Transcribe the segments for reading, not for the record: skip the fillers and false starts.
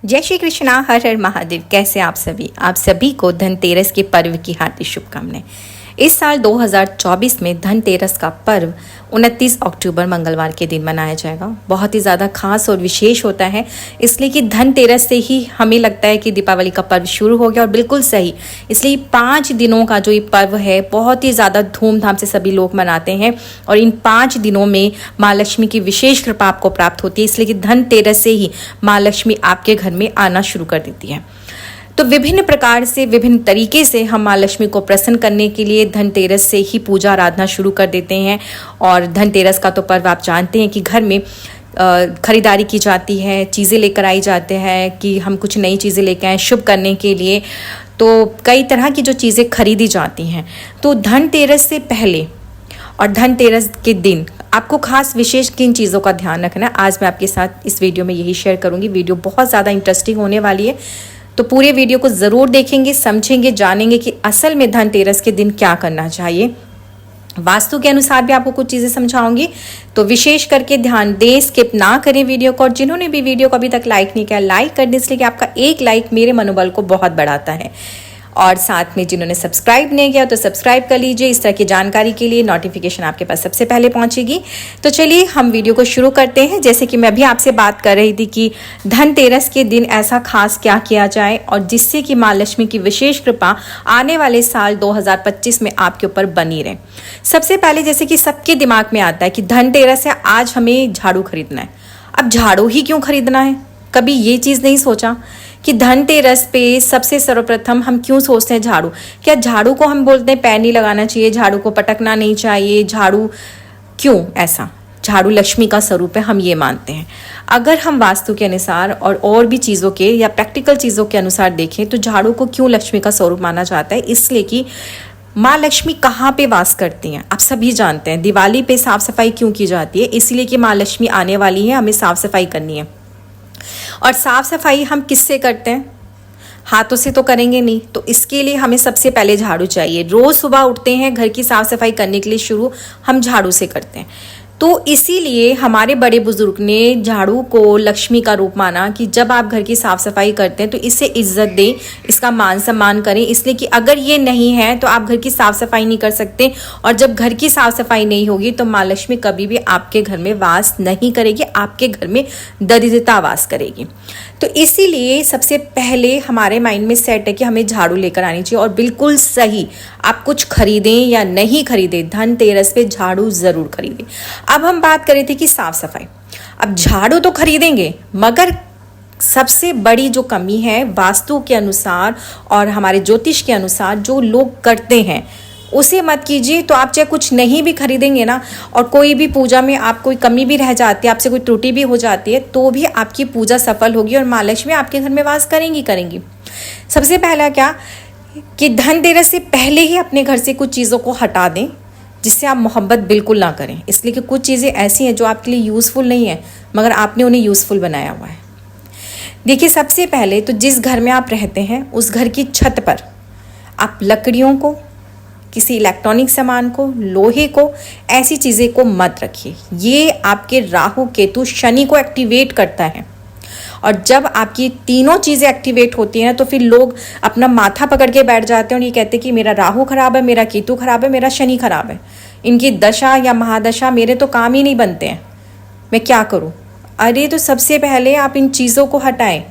जय श्री कृष्णा, हर हर महादेव। कैसे आप सभी को धनतेरस के पर्व की हार्दिक शुभकामनाएं। इस साल 2024 में धनतेरस का पर्व 29 अक्टूबर मंगलवार के दिन मनाया जाएगा। बहुत ही ज़्यादा खास और विशेष होता है, इसलिए कि धनतेरस से ही हमें लगता है कि दीपावली का पर्व शुरू हो गया, और बिल्कुल सही। इसलिए 5 दिनों का जो ये पर्व है बहुत ही ज़्यादा धूमधाम से सभी लोग मनाते हैं, और इन 5 दिनों में माँ लक्ष्मी की विशेष कृपा आपको प्राप्त होती है। इसलिए कि धनतेरस से ही माँ लक्ष्मी आपके घर में आना शुरू कर देती है। तो विभिन्न प्रकार से, विभिन्न तरीके से हम माँ लक्ष्मी को प्रसन्न करने के लिए धनतेरस से ही पूजा आराधना शुरू कर देते हैं। और धनतेरस का तो पर्व आप जानते हैं कि घर में खरीदारी की जाती है, चीज़ें लेकर आई जाते हैं कि हम कुछ नई चीज़ें लेकर आएँ शुभ करने के लिए। तो कई तरह की जो चीज़ें खरीदी जाती हैं। तो धनतेरस से पहले और धनतेरस के दिन आपको खास विशेष किन चीज़ों का ध्यान रखना है, आज मैं आपके साथ इस वीडियो में यही शेयर करूंगी। वीडियो बहुत ज़्यादा इंटरेस्टिंग होने वाली है, तो पूरे वीडियो को ज़रूर देखेंगे, समझेंगे, जानेंगे कि असल में धनतेरस के दिन क्या करना चाहिए। वास्तु के अनुसार भी आपको कुछ चीज़ें समझाऊंगी, तो विशेष करके ध्यान दें, स्किप ना करें वीडियो को। और जिन्होंने भी वीडियो को अभी तक लाइक नहीं किया, लाइक कर दें, इसलिए कि आपका एक लाइक मेरे मनोबल को बहुत बढ़ाता है। और साथ में जिन्होंने सब्सक्राइब नहीं किया तो सब्सक्राइब कर लीजिए। इस तरह की जानकारी के लिए नोटिफिकेशन आपके पास सबसे पहले पहुंचेगी। तो चलिए हम वीडियो को शुरू करते हैं। जैसे कि मैं अभी आपसे बात कर रही थी कि धनतेरस के दिन ऐसा खास क्या किया जाए और जिससे कि माँ लक्ष्मी की विशेष कृपा आने वाले साल 2025 में आपके ऊपर बनी रहे। सबसे पहले जैसे कि सबके दिमाग में आता है कि धनतेरस है, आज हमें झाड़ू खरीदना है। अब झाड़ू ही क्यों खरीदना है? कभी ये चीज़ नहीं सोचा कि धनतेरस पे सबसे सर्वप्रथम हम क्यों सोचते हैं झाड़ू? क्या झाड़ू को हम बोलते हैं पैर नहीं लगाना चाहिए, झाड़ू को पटकना नहीं चाहिए, झाड़ू क्यों ऐसा? झाड़ू लक्ष्मी का स्वरूप है, हम ये मानते हैं। अगर हम वास्तु के अनुसार और भी चीज़ों के या प्रैक्टिकल चीज़ों के अनुसार देखें तो झाड़ू को क्यों लक्ष्मी का स्वरूप माना जाता है? इसलिए कि माँ लक्ष्मी कहाँ पे वास करती हैं आप सभी जानते हैं। दिवाली पे साफ सफाई क्यों की जाती है? इसलिए कि माँ लक्ष्मी आने वाली है, हमें साफ सफाई करनी है। और साफ सफाई हम किससे करते हैं? हाथों से तो करेंगे नहीं, तो इसके लिए हमें सबसे पहले झाड़ू चाहिए। रोज सुबह उठते हैं, घर की साफ सफाई करने के लिए शुरू हम झाड़ू से करते हैं। तो इसीलिए हमारे बड़े बुजुर्ग ने झाड़ू को लक्ष्मी का रूप माना कि जब आप घर की साफ सफाई करते हैं तो इसे इज्जत दें, इसका मान सम्मान करें। इसलिए कि अगर ये नहीं है तो आप घर की साफ सफाई नहीं कर सकते, और जब घर की साफ सफाई नहीं होगी तो माँ लक्ष्मी कभी भी आपके घर में वास नहीं करेगी, आपके घर में दरिद्रता वास करेगी। तो इसीलिए सबसे पहले हमारे माइंड में सेट है कि हमें झाड़ू लेकर आनी चाहिए। और बिल्कुल सही, आप कुछ खरीदें या नहीं खरीदें, धनतेरस पे झाड़ू जरूर खरीदें। अब हम बात कर रहे थे कि साफ सफाई। अब झाड़ू तो खरीदेंगे, मगर सबसे बड़ी जो कमी है वास्तु के अनुसार और हमारे ज्योतिष के अनुसार जो लोग करते हैं उसे मत कीजिए। तो आप चाहे कुछ नहीं भी खरीदेंगे ना, और कोई भी पूजा में आप कोई कमी भी रह जाती है, आपसे कोई त्रुटि भी हो जाती है, तो भी आपकी पूजा सफल होगी और माँ लक्ष्मी आपके घर में वास करेंगी। सबसे पहला क्या कि धनतेरस से पहले ही अपने घर से कुछ चीज़ों को हटा दें जिससे आप मोहब्बत बिल्कुल ना करें। इसलिए कि कुछ चीज़ें ऐसी हैं जो आपके लिए यूज़फुल नहीं है, मगर आपने उन्हें यूज़फुल बनाया हुआ है। देखिए, सबसे पहले तो जिस घर में आप रहते हैं उस घर की छत पर आप लकड़ियों को, किसी इलेक्ट्रॉनिक सामान को, लोहे को, ऐसी चीज़ें को मत रखिए। ये आपके राहु केतु शनि को एक्टिवेट करता है, और जब आपकी तीनों चीज़ें एक्टिवेट होती हैं ना तो फिर लोग अपना माथा पकड़ के बैठ जाते हैं और ये कहते हैं कि मेरा राहु खराब है, मेरा केतु खराब है, मेरा शनि खराब है, इनकी दशा या महादशा, मेरे तो काम ही नहीं बनते हैं, मैं क्या करूं? अरे तो सबसे पहले आप इन चीज़ों को हटाएं।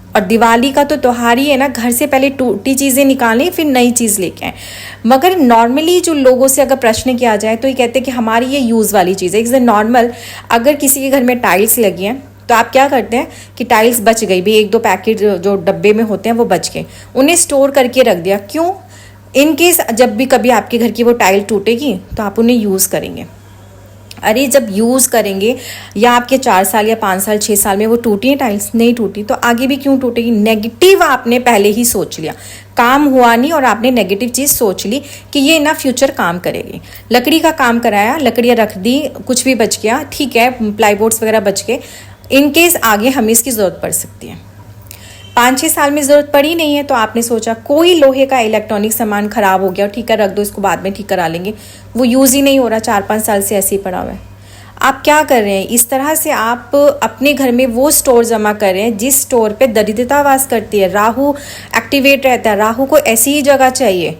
और दिवाली का तो त्योहार ही है ना, घर से पहले टूटी चीज़ें निकालें फिर नई चीज़ लेके आएँ। मगर नॉर्मली जो लोगों से अगर प्रश्न किया जाए तो ये कहते हैं कि हमारी ये यूज़ वाली चीज़ है। It's normal. अगर किसी के घर में टाइल्स लगी हैं तो आप क्या करते हैं कि टाइल्स बच गई भी, 1-2 पैकेट जो डब्बे में होते हैं वो बच गए, उन्हें स्टोर करके रख दिया। क्यों? इन केस जब भी कभी आपके घर की वो टाइल टूटेगी तो आप उन्हें यूज़ करेंगे। अरे जब यूज़ करेंगे या आपके 4 साल या 5 साल 6 साल में वो टूटी है टाइल्स, नहीं टूटी, तो आगे भी क्यों टूटेगी? नेगेटिव आपने पहले ही सोच लिया, काम हुआ नहीं और आपने नेगेटिव चीज़ सोच ली कि ये ना फ्यूचर काम करेगी। लकड़ी का काम कराया, लकड़ियाँ रख दी, कुछ भी बच गया, ठीक है, प्लाईबोर्ड्स वगैरह बच गए, इन केस आगे हमें इसकी ज़रूरत पड़ सकती है। 5-6 साल में ज़रूरत पड़ी नहीं है तो आपने सोचा कोई लोहे का इलेक्ट्रॉनिक सामान ख़राब हो गया, ठीक है रख दो इसको, बाद में ठीक करा लेंगे, वो यूज़ ही नहीं हो रहा, 4-5 साल से ऐसे ही पड़ा हुआ है। आप क्या कर रहे हैं, इस तरह से आप अपने घर में वो स्टोर जमा कर रहे हैं जिस स्टोर पे दरिद्रता वास करती है, राहु एक्टिवेट रहता है। राहु को ऐसी ही जगह चाहिए,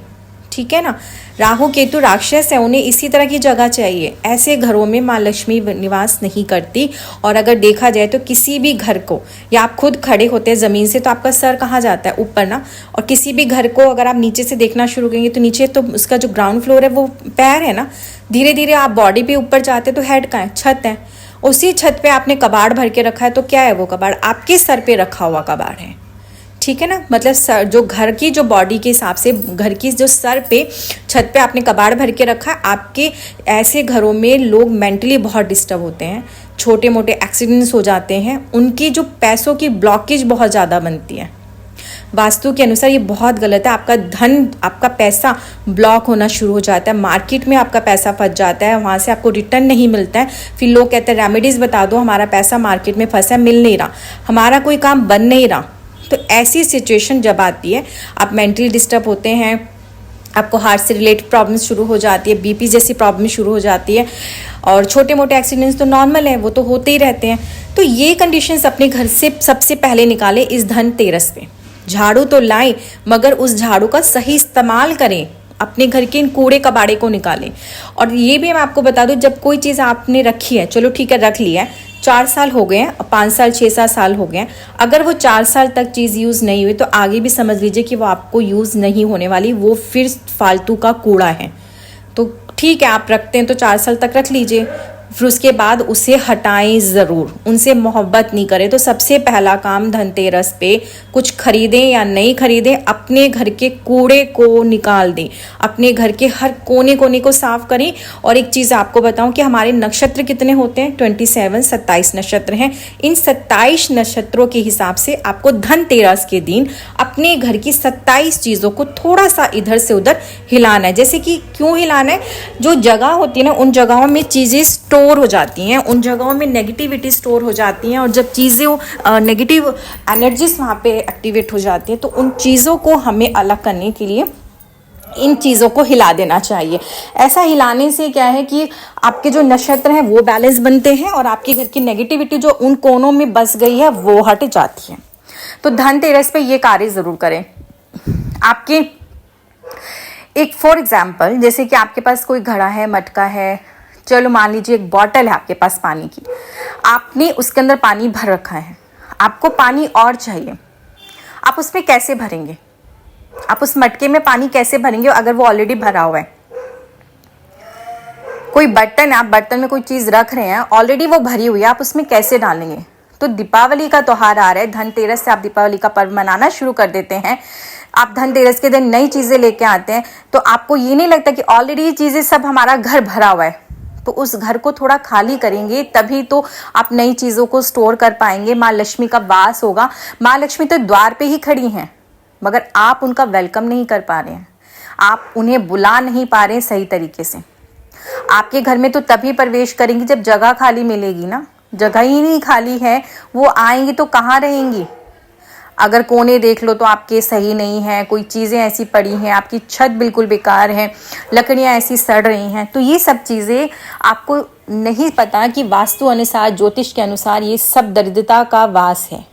ठीक है ना। राहु केतु राक्षस है, उन्हें इसी तरह की जगह चाहिए। ऐसे घरों में माँ लक्ष्मी निवास नहीं करती। और अगर देखा जाए तो किसी भी घर को, या आप खुद खड़े होते हैं ज़मीन से तो आपका सर कहाँ जाता है, ऊपर ना। और किसी भी घर को अगर आप नीचे से देखना शुरू करेंगे तो नीचे तो उसका जो ग्राउंड फ्लोर है वो पैर है ना। धीरे धीरे आप बॉडी पे ऊपर जाते तो हेड का है, छत है। उसी छत पे आपने कबाड़ भर के रखा है तो क्या है, वो कबाड़ आपके सर पे रखा हुआ कबाड़ है, ठीक है ना। मतलब सर, जो घर की जो बॉडी के हिसाब से घर की जो सर पे छत पे आपने कबाड़ भर के रखा है। आपके ऐसे घरों में लोग मेंटली बहुत डिस्टर्ब होते हैं, छोटे मोटे एक्सीडेंट्स हो जाते हैं, उनकी जो पैसों की ब्लॉकेज बहुत ज़्यादा बनती है। वास्तु के अनुसार ये बहुत गलत है। आपका धन, आपका पैसा ब्लॉक होना शुरू हो जाता है, मार्केट में आपका पैसा फंस जाता है, वहाँ से आपको रिटर्न नहीं मिलता है। फिर लोग कहते हैं रेमेडीज़ बता दो, हमारा पैसा मार्केट में फंसा है, मिल नहीं रहा, हमारा कोई काम बन नहीं रहा। तो ऐसी सिचुएशन जब आती है, आप मेंटली डिस्टर्ब होते हैं, आपको हार्ट से रिलेटेड प्रॉब्लम्स शुरू हो जाती है, बीपी जैसी प्रॉब्लम शुरू हो जाती है। और छोटे मोटे एक्सीडेंट्स तो नॉर्मल है, वो तो होते ही रहते हैं। तो ये कंडीशंस अपने घर से सबसे पहले निकालें इस धनतेरस पे। झाड़ू तो लाएं, मगर उस झाड़ू का सही इस्तेमाल करें, अपने घर के इन कूड़े कबाड़े को निकालें। और ये भी मैं आपको बता दूं, जब कोई चीज़ आपने रखी है, चलो ठीक है रख लिया है, 4 साल हो गए हैं, 5 साल 6-7 साल हो गए हैं, अगर वो 4 साल तक चीज़ यूज़ नहीं हुई तो आगे भी समझ लीजिए कि वो आपको यूज़ नहीं होने वाली, वो फिर फालतू का कूड़ा है। तो ठीक है, आप रखते हैं तो 4 साल तक रख लीजिए, फिर उसके बाद उसे हटाएं ज़रूर, उनसे मोहब्बत नहीं करें। तो सबसे पहला काम धनतेरस पे कुछ खरीदें या नहीं खरीदें, अपने घर के कूड़े को निकाल दें, अपने घर के हर कोने कोने को साफ करें। और एक चीज़ आपको बताऊं कि हमारे नक्षत्र कितने होते हैं, 27 नक्षत्र हैं। इन 27 नक्षत्रों के हिसाब से आपको धनतेरस के दिन अपने घर की 27 चीज़ों को थोड़ा सा इधर से उधर हिलाना है। जैसे कि क्यों हिलाना है, जो जगह होती है ना, उन जगहों में चीज़ें स्टोर हो जाती हैं, उन जगहों में नेगेटिविटी स्टोर हो जाती हैं। और जब चीज़ें नेगेटिव एनर्जीज वहाँ पे एक्टिवेट हो जाती हैं, तो उन चीज़ों को हमें अलग करने के लिए इन चीज़ों को हिला देना चाहिए। ऐसा हिलाने से क्या है कि आपके जो नक्षत्र हैं वो बैलेंस बनते हैं और आपके घर की नेगेटिविटी जो उन कोनों में बस गई है वो हट जाती है। तो धनतेरस पे ये कार्य ज़रूर करें। आपके एक फॉर एग्जाम्पल, जैसे कि आपके पास कोई घड़ा है, मटका है, चलो मान लीजिए एक बॉटल है आपके पास पानी की, आपने उसके अंदर पानी भर रखा है, आपको पानी और चाहिए, आप उसमें कैसे भरेंगे, आप उस मटके में पानी कैसे भरेंगे अगर वो ऑलरेडी भरा हुआ है। कोई बर्तन, आप बर्तन में कोई चीज़ रख रहे हैं, ऑलरेडी वो भरी हुई है, आप उसमें कैसे डालेंगे। तो दीपावली का त्यौहार आ रहा है, धनतेरस से आप दीपावली का पर्व मनाना शुरू कर देते हैं। आप धनतेरस के दिन नई चीज़ें लेके आते हैं, तो आपको ये नहीं लगता कि ऑलरेडी ये चीज़ें सब हमारा घर भरा हुआ है, तो उस घर को थोड़ा खाली करेंगे, तभी तो आप नई चीज़ों को स्टोर कर पाएंगे, माँ लक्ष्मी का वास होगा। माँ लक्ष्मी तो द्वार पे ही खड़ी हैं, मगर आप उनका वेलकम नहीं कर पा रहे हैं, आप उन्हें बुला नहीं पा रहे हैं सही तरीके से। आपके घर में तो तभी प्रवेश करेंगी जब जगह खाली मिलेगी ना, जगह ही नहीं खाली है, वो आएंगी तो कहाँ रहेंगी। अगर कोने देख लो तो आपके सही नहीं है, कोई चीज़ें ऐसी पड़ी हैं, आपकी छत बिल्कुल बेकार है, लकड़ियाँ ऐसी सड़ रही हैं, तो ये सब चीज़ें आपको नहीं पता कि वास्तु अनुसार, ज्योतिष के अनुसार ये सब दरिद्रता का वास है।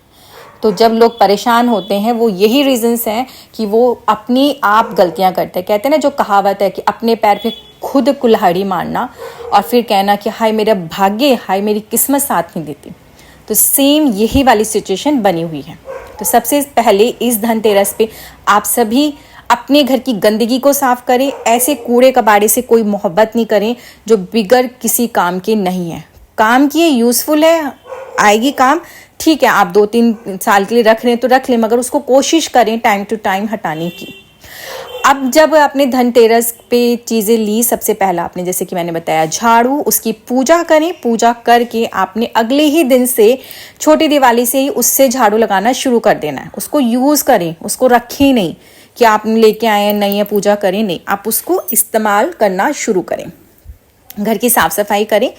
तो जब लोग परेशान होते हैं वो यही रीजंस हैं कि वो अपनी आप गलतियां करते हैं। कहते हैं ना, जो कहावत है कि अपने पैर पे खुद कुल्हाड़ी मारना और फिर कहना कि हाय मेरा भाग्य, हाय मेरी किस्मत साथ नहीं देती। तो सेम यही वाली सिचुएशन बनी हुई है। तो सबसे पहले इस धनतेरस पे आप सभी अपने घर की गंदगी को साफ करें। ऐसे कूड़े कबाड़े से कोई मोहब्बत नहीं करें जो बिगड़ किसी काम के नहीं है। काम की यूज़फुल है, आएगी काम, ठीक है, आप 2-3 साल के लिए रख रहे हैं तो रख लें, मगर उसको कोशिश करें टाइम टू टाइम हटाने की। अब जब आपने धनतेरस पे चीज़ें ली, सबसे पहला आपने, जैसे कि मैंने बताया, झाड़ू, उसकी पूजा करें। पूजा करके आपने अगले ही दिन से, छोटी दिवाली से ही उससे झाड़ू लगाना शुरू कर देना है। उसको यूज़ करें, उसको रखें नहीं कि आप लेके आए नहीं है पूजा करें, नहीं, आप उसको इस्तेमाल करना शुरू करें। घर की साफ सफाई करें।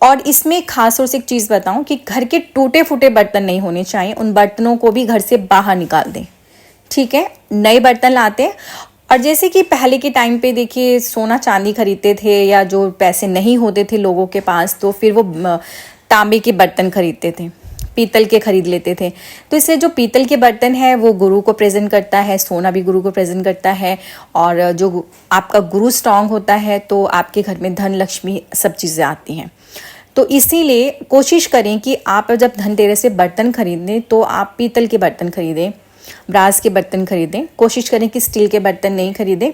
और इसमें खास तौर से एक चीज़ बताऊं कि घर के टूटे फूटे बर्तन नहीं होने चाहिए, उन बर्तनों को भी घर से बाहर निकाल दें। ठीक है, नए बर्तन लाते हैं और जैसे कि पहले के टाइम पे देखिए सोना चांदी खरीदते थे, या जो पैसे नहीं होते थे लोगों के पास तो फिर वो तांबे के बर्तन खरीदते थे, पीतल के खरीद लेते थे। तो इसलिए जो पीतल के बर्तन है वो गुरु को प्रेजेंट करता है, सोना भी गुरु को प्रेजेंट करता है। और जो आपका गुरु स्ट्रांग होता है तो आपके घर में धन लक्ष्मी सब चीज़ें आती हैं। तो इसीलिए कोशिश करें कि आप जब धनतेरस से बर्तन खरीदें तो आप पीतल के बर्तन खरीदें, ब्रास के बर्तन खरीदें। कोशिश करें कि स्टील के बर्तन नहीं खरीदें,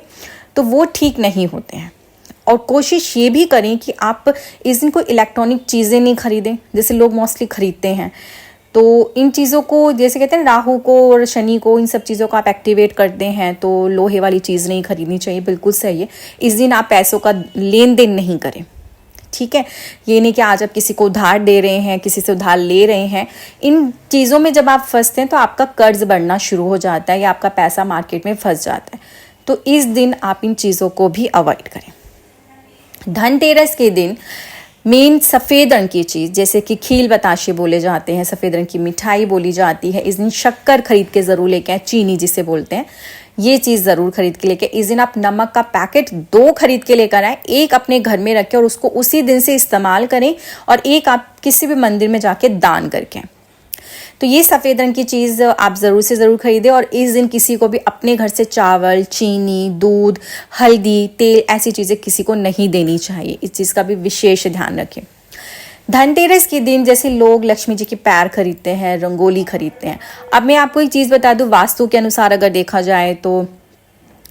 तो वो ठीक नहीं होते हैं। और कोशिश ये भी करें कि आप इस दिन कोई इलेक्ट्रॉनिक चीज़ें नहीं खरीदें, जैसे लोग मोस्टली खरीदते हैं। तो इन चीज़ों को, जैसे कहते हैं राहु को और शनि को, इन सब चीज़ों को आप एक्टिवेट करते हैं, तो लोहे वाली चीज़ नहीं खरीदनी चाहिए। बिल्कुल सही है। इस दिन आप पैसों का लेन देन नहीं करें, ठीक है। ये नहीं कि आज आप किसी को उधार दे रहे हैं, किसी से उधार ले रहे हैं। इन चीज़ों में जब आप फंसते हैं तो आपका कर्ज बढ़ना शुरू हो जाता है, या आपका पैसा मार्केट में फंस जाता है। तो इस दिन आप इन चीज़ों को भी अवॉइड करें। धनतेरस के दिन मेन सफ़ेद रंग की चीज़, जैसे कि खील बताशे बोले जाते हैं, सफ़ेद रंग की मिठाई बोली जाती है। इस दिन शक्कर खरीद के ज़रूर लेके आए, चीनी जिसे बोलते हैं, ये चीज़ ज़रूर खरीद के लेके। इस दिन आप नमक का पैकेट 2 खरीद के लेकर आए, एक अपने घर में रखें और उसको उसी दिन से इस्तेमाल करें, और एक आप किसी भी मंदिर में जाके दान करके। तो ये सफ़ेद रंग की चीज़ आप ज़रूर से ज़रूर खरीदें। और इस दिन किसी को भी अपने घर से चावल, चीनी, दूध, हल्दी, तेल, ऐसी चीज़ें किसी को नहीं देनी चाहिए। इस चीज़ का भी विशेष ध्यान रखें। धनतेरस के दिन जैसे लोग लक्ष्मी जी के पैर खरीदते हैं, रंगोली खरीदते हैं। अब मैं आपको एक चीज़ बता दूं, वास्तु के अनुसार अगर देखा जाए तो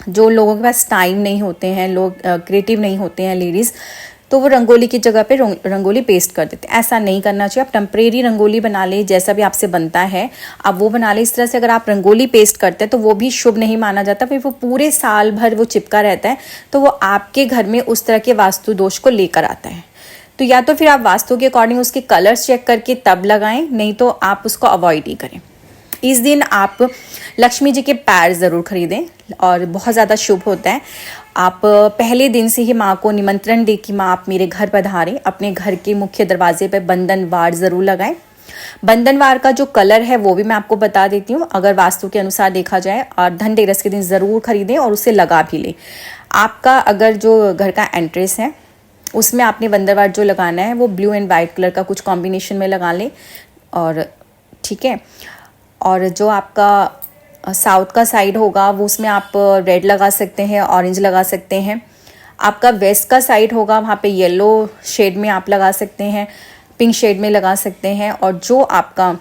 जो लोगों के पास टाइम नहीं होते हैं, लोग क्रिएटिव नहीं होते हैं, लेडीज़, तो वो रंगोली की जगह पे रंगोली पेस्ट कर देते हैं। ऐसा नहीं करना चाहिए। आप टेम्परेरी रंगोली बना लें, जैसा भी आपसे बनता है आप वो बना लें। इस तरह से अगर आप रंगोली पेस्ट करते हैं तो वो भी शुभ नहीं माना जाता, फिर वो पूरे साल भर वो चिपका रहता है, तो वो आपके घर में उस तरह के वास्तु दोष को लेकर आता है। तो या तो फिर आप वास्तु के अकॉर्डिंग उसके कलर्स चेक करके तब लगाएं, नहीं तो आप उसको अवॉइड ही करें। इस दिन आप लक्ष्मी जी के पैर ज़रूर खरीदें और बहुत ज़्यादा शुभ होता है। आप पहले दिन से ही माँ को निमंत्रण दें कि माँ आप मेरे घर पधारें। अपने घर के मुख्य दरवाजे पर बंधनवार ज़रूर लगाएं। बंधनवार का जो कलर है वो भी मैं आपको बता देती हूँ, अगर वास्तु के अनुसार देखा जाए। और धनतेरस के दिन ज़रूर खरीदें और उसे लगा भी लें। आपका अगर जो घर का एंट्रेंस है उसमें आपने बंधनवार जो लगाना है वो ब्लू एंड वाइट कलर का कुछ कॉम्बिनेशन में लगा लें, और ठीक है। और जो आपका साउथ का साइड होगा वो उसमें आप रेड लगा सकते हैं, ऑरेंज लगा सकते हैं। आपका वेस्ट का साइड होगा वहाँ पे येलो शेड में आप लगा सकते हैं, पिंक शेड में लगा सकते हैं। और जो आपका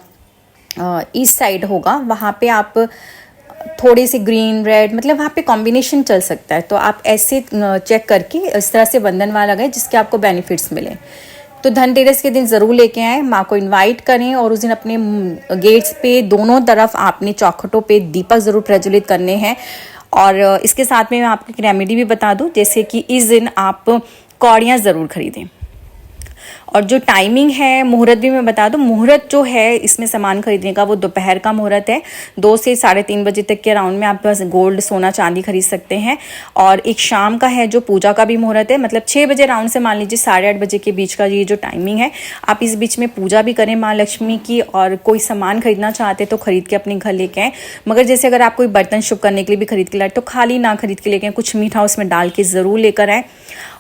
ईस्ट साइड होगा वहाँ पे आप थोड़े से ग्रीन, रेड, मतलब वहाँ पे कॉम्बिनेशन चल सकता है। तो आप ऐसे चेक करके इस तरह से बंधनवार लगाएं जिसके आपको बेनिफिट्स मिलें। तो धनतेरस के दिन ज़रूर लेके आएँ, माँ को इनवाइट करें, और उस दिन अपने गेट्स पे दोनों तरफ आपने चौखटों पे दीपक ज़रूर प्रज्वलित करने हैं। और इसके साथ में मैं आपको एक रेमेडी भी बता दूँ, जैसे कि इस दिन आप कौड़ियाँ ज़रूर खरीदें। और जो टाइमिंग है, मुहूर्त भी मैं बता दूं, मुहूर्त जो है इसमें सामान खरीदने का वो दोपहर का मुहूर्त है। 2 से 3:30 बजे तक के अराउंड में आप बस गोल्ड, सोना, चांदी खरीद सकते हैं। और एक शाम का है जो पूजा का भी मुहूर्त है, मतलब 6 बजे अराउंड से मान लीजिए 8:30 बजे के बीच का ये जो टाइमिंग है, आप इस बीच में पूजा भी करें माँ लक्ष्मी की। और कोई सामान खरीदना चाहते तो खरीद के अपने घर लेके आएँ। मगर जैसे अगर आप कोई बर्तन शुभ करने के लिए भी खरीद के लाए तो खाली ना खरीद के लेके आएँ, कुछ मीठा उसमें डाल के ज़रूर लेकर आएँ।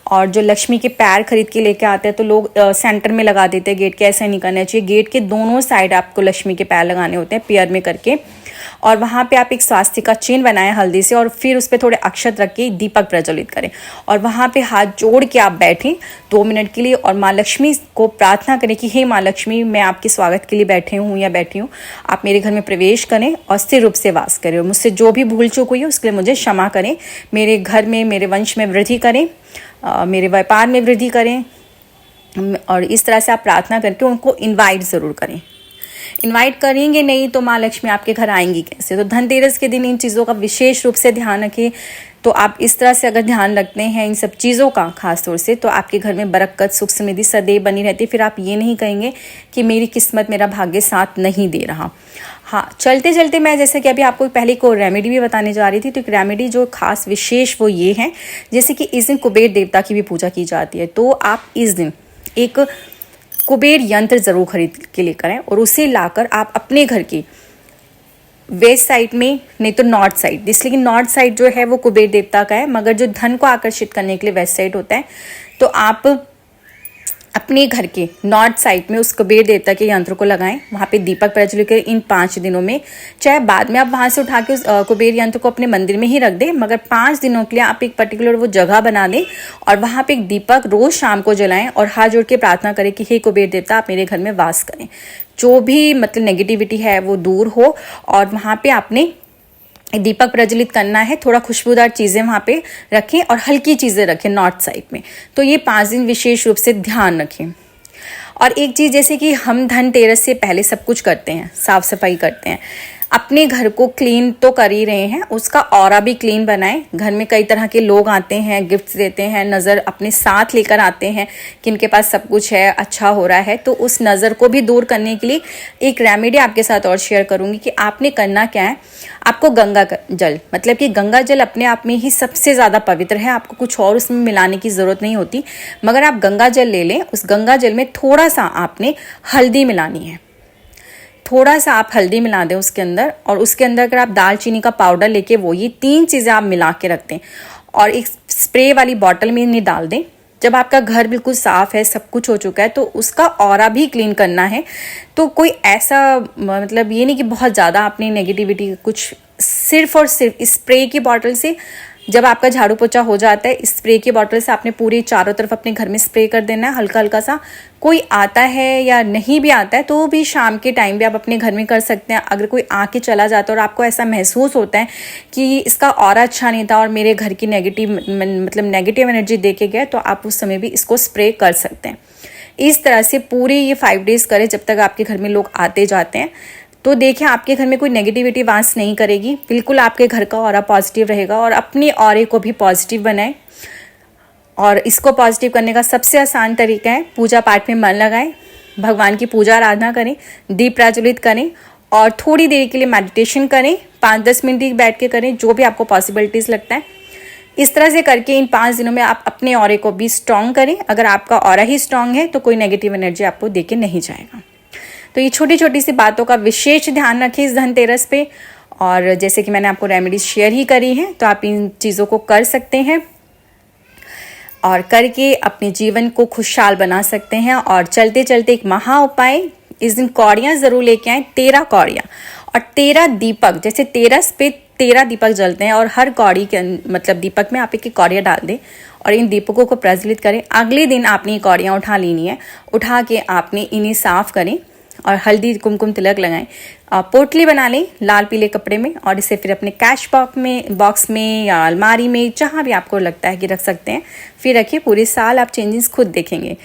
और जो लक्ष्मी के पैर खरीद के लेके आते हैं तो लोग सेंटर में लगा देते हैं गेट के, ऐसा नहीं करना चाहिए। गेट के दोनों साइड आपको लक्ष्मी के पैर लगाने होते हैं पेयर में करके। और वहाँ पे आप एक स्वास्तिक का चिन्ह बनाएं हल्दी से, और फिर उस पर थोड़े अक्षत रख के दीपक प्रज्वलित करें। और वहाँ पे हाथ जोड़ के आप बैठें 2 मिनट के लिए, और माँ लक्ष्मी को प्रार्थना करें कि हे माँ लक्ष्मी, मैं आपके स्वागत के लिए बैठे हूँ या बैठी हूँ, आप मेरे घर में प्रवेश करें और स्थिर रूप से वास करें। और मुझसे जो भी भूल चूक हुई है उसके लिए मुझे क्षमा करें। मेरे घर में, मेरे वंश में वृद्धि करें, मेरे व्यापार में वृद्धि करें। और इस तरह से आप प्रार्थना करके उनको इनवाइट ज़रूर करें। इनवाइट करेंगे नहीं तो माँ लक्ष्मी आपके घर आएंगी कैसे? तो धनतेरस के दिन इन चीज़ों का विशेष रूप से ध्यान रखें। तो आप इस तरह से अगर ध्यान रखते हैं इन सब चीज़ों का खास तौर से, तो आपके घर में बरकत, सुख, समृद्धि सदैव बनी रहती। फिर आप ये नहीं कहेंगे कि मेरी किस्मत, मेरा भाग्य साथ नहीं दे रहा। हाँ, चलते चलते मैं जैसे कि अभी आपको पहले को रेमेडी भी बताने जा रही थी, तो एक रेमेडी जो खास विशेष वो ये है, जैसे कि इस दिन कुबेर देवता की भी पूजा की जाती है। तो आप इस दिन एक कुबेर यंत्र ज़रूर खरीद के लेकर आएँ, और उसे लाकर आप अपने घर की वेस्ट साइड में, नहीं तो नॉर्थ साइड, इसलिए कि नॉर्थ साइड जो है वो कुबेर देवता का है, मगर जो धन को आकर्षित करने के लिए वेस्ट साइड होता है। तो आप अपने घर के नॉर्थ साइड में उस कुबेर देवता के यंत्र को लगाएं, वहाँ पे दीपक प्रज्वलित करें इन 5 दिनों में। चाहे बाद में आप वहाँ से उठा के उस कुबेर यंत्र को अपने मंदिर में ही रख दें, मगर 5 दिनों के लिए आप एक पर्टिकुलर वो जगह बना दें और वहाँ पे एक दीपक रोज शाम को जलाएं और हाथ जोड़ के प्रार्थना करें कि हे कुबेर देवता, आप मेरे घर में वास करें, जो भी मतलब नेगेटिविटी है वो दूर हो। और वहाँ पे आपने दीपक प्रज्वलित करना है, थोड़ा खुशबूदार चीज़ें वहाँ पे रखें और हल्की चीज़ें रखें नॉर्थ साइड में। तो ये 5 दिन विशेष रूप से ध्यान रखें। और एक चीज़, जैसे कि हम धनतेरस से पहले सब कुछ करते हैं, साफ सफाई करते हैं, अपने घर को क्लीन तो कर ही रहे हैं, उसका ऑरा भी क्लीन बनाएं। घर में कई तरह के लोग आते हैं, गिफ्ट्स देते हैं, नज़र अपने साथ लेकर आते हैं कि इनके पास सब कुछ है, अच्छा हो रहा है। तो उस नज़र को भी दूर करने के लिए एक रेमेडी आपके साथ और शेयर करूंगी कि आपने करना क्या है। आपको गंगा जल, मतलब कि गंगा जल अपने आप में ही सबसे ज़्यादा पवित्र है, आपको कुछ और उसमें मिलाने की ज़रूरत नहीं होती। मगर आप गंगा जल ले लें, उस गंगा जल में थोड़ा सा आपने हल्दी मिलानी है, थोड़ा सा आप हल्दी मिला दें उसके अंदर, और उसके अंदर अगर आप दालचीनी का पाउडर लेके वो ये 3 चीज़ें आप मिला के रख दें और एक स्प्रे वाली बॉटल में इन्हें डाल दें। जब आपका घर बिल्कुल साफ है, सब कुछ हो चुका है, तो उसका ऑरा भी क्लीन करना है। तो कोई ऐसा मतलब ये नहीं कि बहुत ज़्यादा आपने नेगेटिविटी, कुछ सिर्फ और सिर्फ स्प्रे की बॉटल से, जब आपका झाड़ू पोछा हो जाता है, स्प्रे की बॉटल से आपने पूरी चारों तरफ अपने घर में स्प्रे कर देना है, हल्का हल्का सा। कोई आता है या नहीं भी आता है तो भी शाम के टाइम भी आप अपने घर में कर सकते हैं। अगर कोई आके चला जाता है और आपको ऐसा महसूस होता है कि इसका ऑरा अच्छा नहीं था और मेरे घर की नेगेटिव एनर्जी दे के गया, तो आप उस समय भी इसको स्प्रे कर सकते हैं। इस तरह से पूरे ये 5 डेज करें जब तक आपके घर में लोग आते जाते हैं। तो देखिए, आपके घर में कोई नेगेटिविटी वास नहीं करेगी, बिल्कुल आपके घर का ऑरा पॉजिटिव रहेगा। और अपने ऑरे को भी पॉजिटिव बनाएं। और इसको पॉजिटिव करने का सबसे आसान तरीका है, पूजा पाठ में मन लगाएं, भगवान की पूजा आराधना करें, दीप प्रज्वलित करें और थोड़ी देर के लिए मेडिटेशन करें, 5-10 मिनट ही बैठ के करें, जो भी आपको पॉसिबिलिटीज़ लगता है। इस तरह से करके इन 5 दिनों में आप अपने ऑरे को भी स्ट्रॉन्ग करें। अगर आपका ऑरा ही स्ट्रॉन्ग है तो कोई नेगेटिव एनर्जी आपको दे के नहीं जाएगा। तो ये छोटी छोटी सी बातों का विशेष ध्यान रखें इस धनतेरस पे। और जैसे कि मैंने आपको रेमेडीज शेयर ही करी हैं, तो आप इन चीज़ों को कर सकते हैं और करके अपने जीवन को खुशहाल बना सकते हैं। और चलते चलते एक महा उपाय, इस दिन कौड़ियाँ ज़रूर लेके आएँ, 13 कौड़ियाँ और 13 दीपक, जैसे 13 पे 13 दीपक जलते हैं और हर कौड़ी के मतलब दीपक में आप एक कौड़ियाँ डाल दें और इन दीपकों को प्रज्वलित करें। अगले दिन आपने ये कौड़ियाँ उठा लेनी है, उठा के आपने इन्हें साफ़ करें और हल्दी कुमकुम तिलक लगाएं। पोटली बना लें लाल पीले कपड़े में और इसे फिर अपने कैश बॉक्स में या अलमारी में, जहाँ भी आपको लगता है कि रख सकते हैं, फिर रखिए। पूरे साल आप चेंजेस खुद देखेंगे।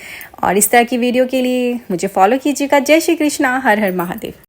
और इस तरह की वीडियो के लिए मुझे फॉलो कीजिएगा। जय श्री कृष्णा, हर हर महादेव।